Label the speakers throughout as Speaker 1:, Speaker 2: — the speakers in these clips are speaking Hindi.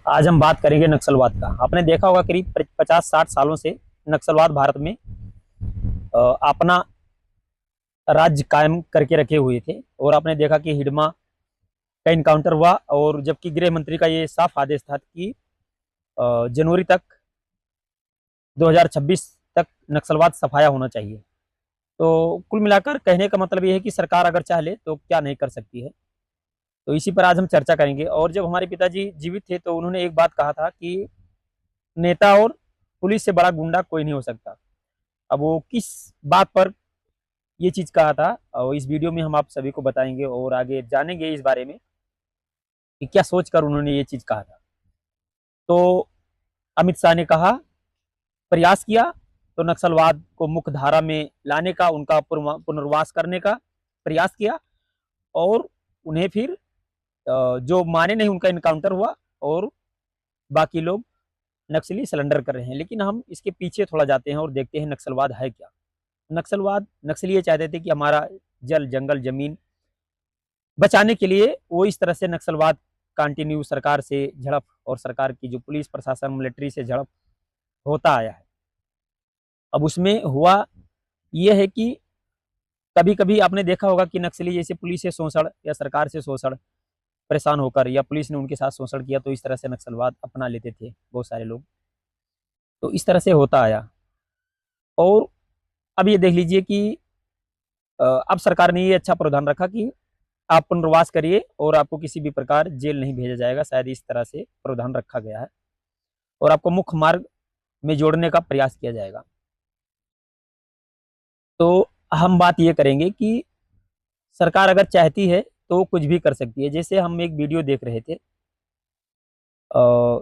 Speaker 1: आज हम बात करेंगे नक्सलवाद का। आपने देखा होगा करीब 50-60 सालों से नक्सलवाद भारत में अपना राज्य कायम करके रखे हुए थे। और आपने देखा कि हिडमा का इनकाउंटर हुआ, और जबकि गृह मंत्री का ये साफ आदेश था कि जनवरी तक 2026 तक नक्सलवाद सफाया होना चाहिए। तो कुल मिलाकर कहने का मतलब ये है कि सरकार अगर चाह ले तो क्या नहीं कर सकती है। तो इसी पर आज हम चर्चा करेंगे। और जब हमारे पिताजी जीवित थे तो उन्होंने एक बात कहा था कि नेता और पुलिस से बड़ा गुंडा कोई नहीं हो सकता। अब वो किस बात पर ये चीज कहा था, और इस वीडियो में हम आप सभी को बताएंगे और आगे जानेंगे इस बारे में कि क्या सोचकर उन्होंने ये चीज कहा था। तो अमित शाह ने कहा, प्रयास किया तो नक्सलवाद को मुख्य धारा में लाने का, उनका पुनर्वास करने का प्रयास किया, और उन्हें फिर जो माने नहीं उनका इनकाउंटर हुआ, और बाकी लोग नक्सली सरेंडर कर रहे हैं। लेकिन हम इसके पीछे थोड़ा जाते हैं और देखते हैं नक्सलवाद है क्या। नक्सली ये चाहते थे कि हमारा जल जंगल जमीन बचाने के लिए वो इस तरह से नक्सलवाद कंटिन्यू सरकार से झड़प, और सरकार की जो पुलिस प्रशासन मिलिट्री से झड़प होता आया है। अब उसमें हुआ ये है कि कभी कभी आपने देखा होगा कि नक्सली जैसे पुलिस से शोषण या सरकार से शोषण परेशान होकर, या पुलिस ने उनके साथ शोषण किया, तो इस तरह से नक्सलवाद अपना लेते थे बहुत सारे लोग। तो इस तरह से होता आया। और अब ये देख लीजिए कि अब सरकार ने ये अच्छा प्रावधान रखा कि आप पुनर्वास करिए और आपको किसी भी प्रकार जेल नहीं भेजा जाएगा। शायद इस तरह से प्रावधान रखा गया है, और आपको मुख्य मार्ग में जोड़ने का प्रयास किया जाएगा। तो हम बात ये करेंगे कि सरकार अगर चाहती है तो कुछ भी कर सकती है। जैसे हम एक वीडियो देख रहे थे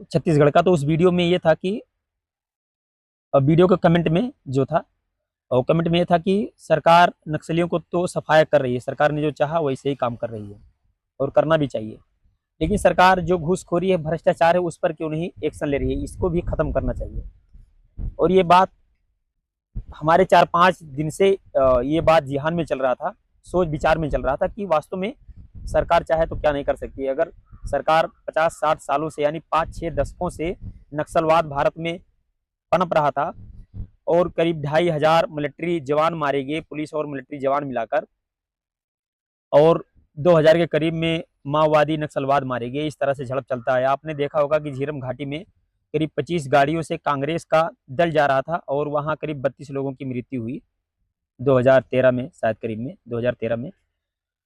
Speaker 1: छत्तीसगढ़ का, तो उस वीडियो में ये था कि वीडियो के कमेंट में जो था, और कमेंट में ये था कि सरकार नक्सलियों को तो सफाया कर रही है, सरकार ने जो चाहा वैसे ही काम कर रही है और करना भी चाहिए। लेकिन सरकार जो घूसखोरी है, भ्रष्टाचार है, उस पर क्यों नहीं एक्शन ले रही है, इसको भी खत्म करना चाहिए। और ये बात हमारे 4-5 दिन से ये बात जिहान में चल रहा था, सोच विचार में चल रहा था कि वास्तव में सरकार चाहे तो क्या नहीं कर सकती है। अगर सरकार 50-60 सालों से यानी 5-6 दशकों से नक्सलवाद भारत में पनप रहा था, और करीब 2,500 मिलिट्री जवान मारे गए, पुलिस और मिलिट्री जवान मिलाकर, और 2000 के करीब में माओवादी नक्सलवाद मारे गए। इस तरह से झड़प चलता है। आपने देखा होगा कि झीरम घाटी में करीब 25 गाड़ियों से कांग्रेस का दल जा रहा था, और वहां करीब 32 लोगों की मृत्यु हुई 2013 में, शायद करीब में 2013 में।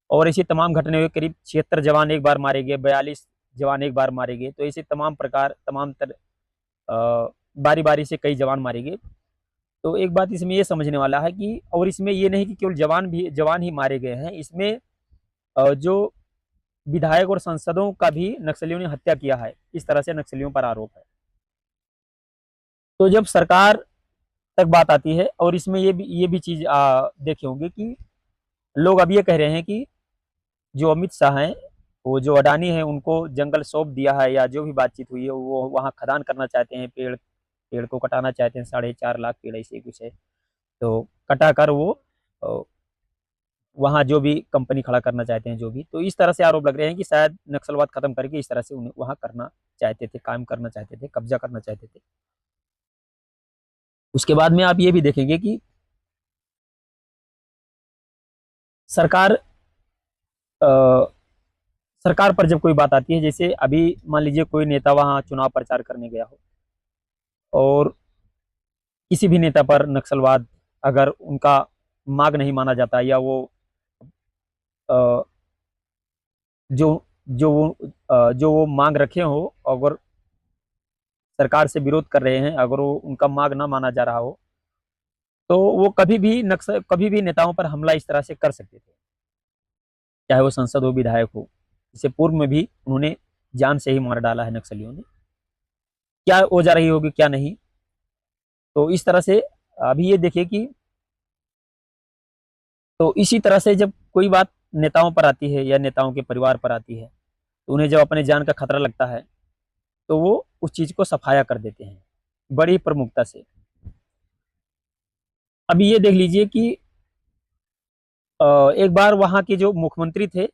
Speaker 1: और ऐसी तमाम घटनाएं हुई, करीब 76 जवान एक बार मारे गए, 42 जवान एक बार मारे गए। तो ऐसे तमाम प्रकार बारी बारी से कई जवान मारे गए। तो एक बात इसमें ये समझने वाला है कि, और इसमें ये नहीं कि केवल जवान ही मारे गए हैं, इसमें जो विधायक और सांसदों का भी नक्सलियों ने हत्या किया है। इस तरह से नक्सलियों पर आरोप है। तो जब सरकार तक बात आती है, और इसमें ये भी चीज देखे होंगे कि लोग अब ये कह रहे हैं कि जो अमित शाह हैं, वो जो अडानी है, उनको जंगल सौंप दिया है, या जो भी बातचीत हुई है, वो वहाँ खदान करना चाहते हैं, पेड़ पेड़ को कटाना चाहते हैं, 4.5 लाख पेड़ ऐसे कुछ है। तो कटा कर वो वहाँ जो भी कंपनी खड़ा करना चाहते हैं, जो भी, तो इस तरह से आरोप लग रहे हैं कि शायद नक्सलवाद खत्म करके इस तरह से उन्हें वहाँ करना चाहते थे, कायम करना चाहते थे, कब्जा करना चाहते थे। उसके बाद में आप ये भी देखेंगे कि सरकार अ, सरकार पर जब कोई बात आती है, जैसे अभी मान लीजिए कोई नेता वहाँ चुनाव प्रचार करने गया हो, और किसी भी नेता पर नक्सलवाद अगर उनका मांग नहीं माना जाता, या वो अ, जो जो वो मांग रखे हो, अगर सरकार से विरोध कर रहे हैं, अगर वो उनका मांग ना माना जा रहा हो, तो वो कभी भी नेताओं पर हमला इस तरह से कर सकते थे, चाहे वो सांसद हो, विधायक हो। इससे पूर्व में भी उन्होंने जान से ही मार डाला है नक्सलियों ने। क्या हो जा रही होगी क्या नहीं। तो इस तरह से अभी ये देखिए कि, तो इसी तरह से जब कोई बात नेताओं पर आती है या नेताओं के परिवार पर आती है, तो उन्हें जब अपने जान का खतरा लगता है, तो वो उस चीज को सफाया कर देते हैं बड़ी प्रमुखता से। अभी ये देख लीजिए कि एक बार वहां के जो मुख्यमंत्री थे,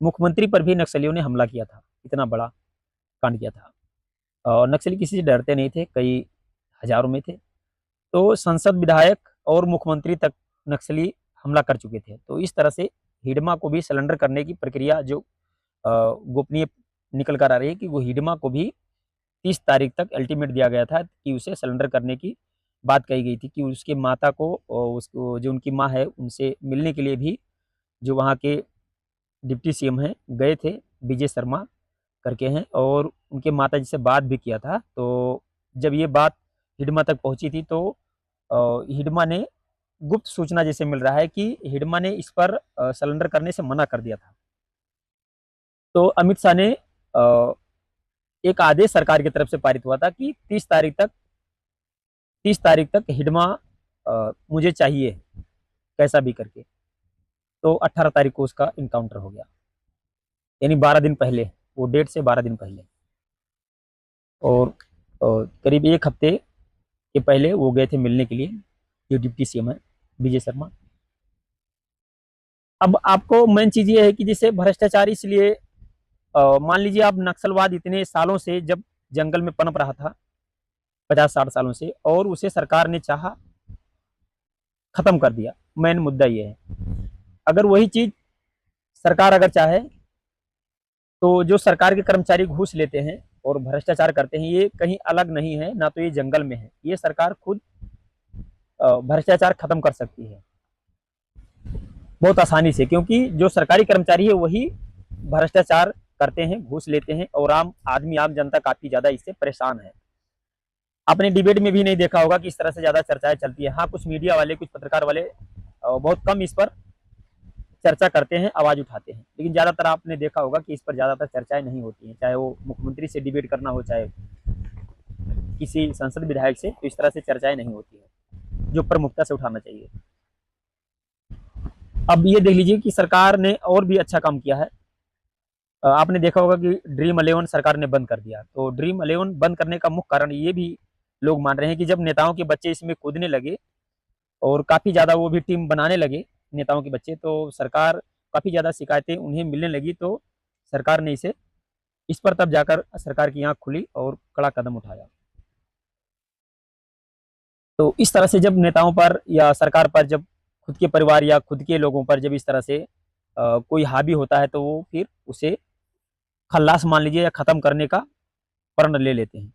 Speaker 1: मुख्यमंत्री पर भी नक्सलियों ने हमला किया था, इतना बड़ा कांड किया था। और नक्सली किसी से डरते नहीं थे, कई हजारों में थे। तो संसद, विधायक और मुख्यमंत्री तक नक्सली हमला कर चुके थे। तो इस तरह से हिडमा को भी सरेंडर करने की प्रक्रिया जो गोपनीय निकल कर आ रही है कि वो हिडमा को भी 30 तारीख तक अल्टीमेट दिया गया था कि उसे सरेंडर करने की बात कही गई थी, कि उसके माता को और उसको जो उनकी माँ है उनसे मिलने के लिए भी जो वहाँ के डिप्टी सीएम हैं गए थे, विजय शर्मा करके हैं, और उनके माता जी से बात भी किया था। तो जब ये बात हिडमा तक पहुंची थी तो हिडमा ने गुप्त सूचना जैसे मिल रहा है कि हिडमा ने इस पर सरेंडर करने से मना कर दिया था। तो अमित शाह ने एक आदेश सरकार की तरफ से पारित हुआ था कि 30 तारीख तक हिडमा मुझे चाहिए कैसा भी करके। तो 18 तारीख को उसका इनकाउंटर हो गया, यानी 12 दिन पहले, वो डेट से 12 दिन पहले। और करीब एक हफ्ते के पहले वो गए थे मिलने के लिए, जो डिप्टी सीएम है विजय शर्मा। अब आपको मेन चीज ये है कि जैसे भ्रष्टाचार, इसलिए मान लीजिए आप नक्सलवाद इतने सालों से जब जंगल में पनप रहा था, 50-60 सालों से, और उसे सरकार ने चाहा खत्म कर दिया। मेन मुद्दा ये है, अगर वही चीज सरकार अगर चाहे तो जो सरकार के कर्मचारी घूस लेते हैं और भ्रष्टाचार करते हैं, ये कहीं अलग नहीं है, ना तो ये जंगल में है, ये सरकार खुद भ्रष्टाचार खत्म कर सकती है बहुत आसानी से, क्योंकि जो सरकारी कर्मचारी है वही भ्रष्टाचार करते हैं, घूस लेते हैं, और आम आदमी, आम जनता काफी ज्यादा इससे परेशान है। आपने डिबेट में भी नहीं देखा होगा कि इस तरह से ज्यादा चर्चाएं चलती है। हाँ, कुछ मीडिया वाले, कुछ पत्रकार वाले बहुत कम इस पर चर्चा करते हैं, आवाज उठाते हैं, लेकिन ज्यादातर आपने देखा होगा कि इस पर ज्यादातर चर्चाएं नहीं होती हैं, चाहे वो मुख्यमंत्री से डिबेट करना हो, चाहे किसी संसद विधायक से, तो इस तरह से चर्चाएं नहीं होती है जो प्रमुखता से उठाना चाहिए। अब ये देख लीजिए कि सरकार ने और भी अच्छा काम किया है। आपने देखा होगा कि ड्रीम 11 सरकार ने बंद कर दिया। तो ड्रीम 11 बंद करने का मुख्य कारण ये भी लोग मान रहे हैं कि जब नेताओं के बच्चे इसमें कूदने लगे और काफी ज्यादा वो भी टीम बनाने लगे नेताओं के बच्चे, तो सरकार, काफी ज्यादा शिकायतें उन्हें मिलने लगी, तो सरकार ने इस पर तब जाकर सरकार की आंख खुली और कड़ा कदम उठाया। तो इस तरह से जब नेताओं पर या सरकार पर, जब खुद के परिवार या खुद के लोगों पर जब इस तरह से कोई हावी होता है, तो वो फिर उसे खल्लास मान लीजिए या खत्म करने का प्रण ले लेते हैं।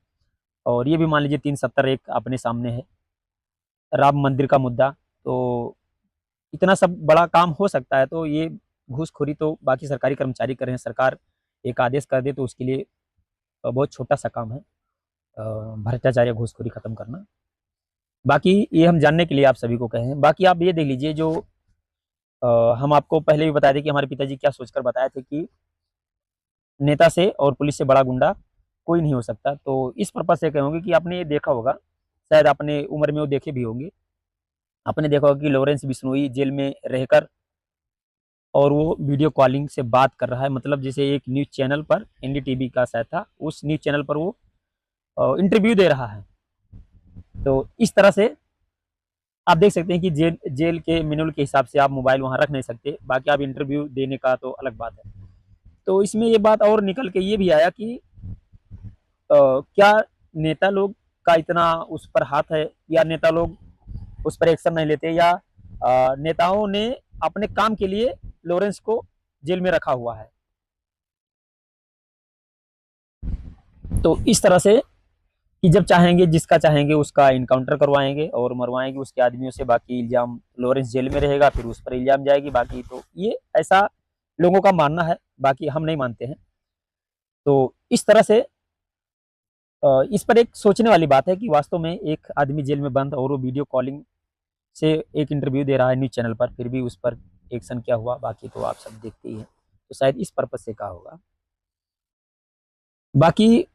Speaker 1: और ये भी मान लीजिए 371 अपने सामने है, राम मंदिर का मुद्दा। तो इतना सब बड़ा काम हो सकता है, तो ये घूसखोरी तो बाकी सरकारी कर्मचारी कर रहे हैं, सरकार एक आदेश कर दे तो उसके लिए बहुत छोटा सा काम है भ्रष्टाचार या घूसखोरी खत्म करना। बाकी ये हम जानने के लिए आप सभी को कहे हैं। बाकी आप ये देख लीजिए, जो हम आपको पहले भी बता दें कि हमारे पिताजी क्या सोचकर बताए थे कि नेता से और पुलिस से बड़ा गुंडा कोई नहीं हो सकता। तो इस पर्पज से कहूँगी कि आपने ये देखा होगा, शायद आपने उम्र में वो देखे भी होंगे, आपने देखा होगा कि लॉरेंस बिश्नोई जेल में रहकर और वो वीडियो कॉलिंग से बात कर रहा है, मतलब जैसे एक न्यूज़ चैनल पर, एनडीटीवी का शायद था, उस न्यूज़ चैनल पर वो इंटरव्यू दे रहा है। तो इस तरह से आप देख सकते हैं कि जेल के मैनुअल के हिसाब से आप मोबाइल वहां रख नहीं सकते, बाकी आप इंटरव्यू देने का तो अलग बात है। तो इसमें ये बात और निकल के ये भी आया कि क्या नेता लोग का इतना उस पर हाथ है, या नेता लोग उस पर एक्शन नहीं लेते, या नेताओं ने अपने काम के लिए लॉरेंस को जेल में रखा हुआ है। तो इस तरह से कि जब चाहेंगे, जिसका चाहेंगे उसका इनकाउंटर करवाएंगे और मरवाएंगे उसके आदमियों से, बाकी इल्जाम लॉरेंस जेल में रहेगा, फिर उस पर इल्जाम जाएगी बाकी। तो ये ऐसा लोगों का मानना है, बाकी हम नहीं मानते हैं। तो इस तरह से इस पर एक सोचने वाली बात है कि वास्तव में एक आदमी जेल में बंद और वो वीडियो कॉलिंग से एक इंटरव्यू दे रहा है न्यूज चैनल पर, फिर भी उस पर एक्शन क्या हुआ, बाकी तो आप सब देखते ही हैं। तो शायद इस पर्पज से कहा होगा। बाकी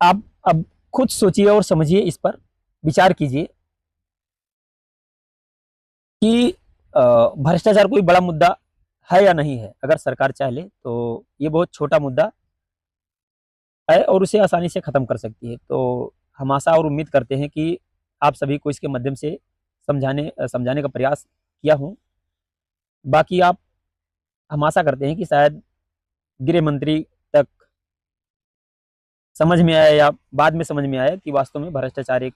Speaker 1: आप अब खुद सोचिए और समझिए, इस पर विचार कीजिए कि भ्रष्टाचार कोई बड़ा मुद्दा है या नहीं है। अगर सरकार चाह ले तो ये बहुत छोटा मुद्दा है और उसे आसानी से खत्म कर सकती है। तो हम आशा और उम्मीद करते हैं कि आप सभी को इसके माध्यम से समझाने का प्रयास किया हूँ। बाकी हम आशा करते हैं कि शायद गृह मंत्री तक समझ में आया या बाद में समझ में आया कि वास्तव में भ्रष्टाचार एक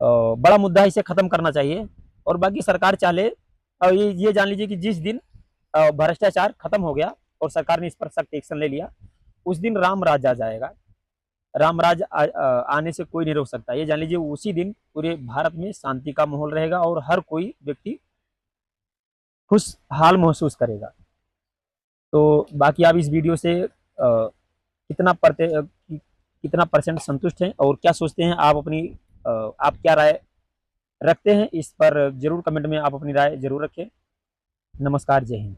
Speaker 1: बड़ा मुद्दा है, इसे खत्म करना चाहिए। और बाकी सरकार चाहे, और ये जान लीजिए कि जिस दिन भ्रष्टाचार खत्म हो गया और सरकार ने इस पर सख्त एक्शन ले लिया, उस दिन राम राज आ जाएगा। राम राज आने से कोई नहीं रोक सकता, ये जान लीजिए। उसी दिन पूरे भारत में शांति का माहौल रहेगा और हर कोई व्यक्ति खुशहाल महसूस करेगा। तो बाकी आप इस वीडियो से कितना परसेंट संतुष्ट हैं और क्या सोचते हैं, आप क्या राय रखते हैं, इस पर जरूर कमेंट में आप अपनी राय जरूर रखें। नमस्कार, जय हिंद।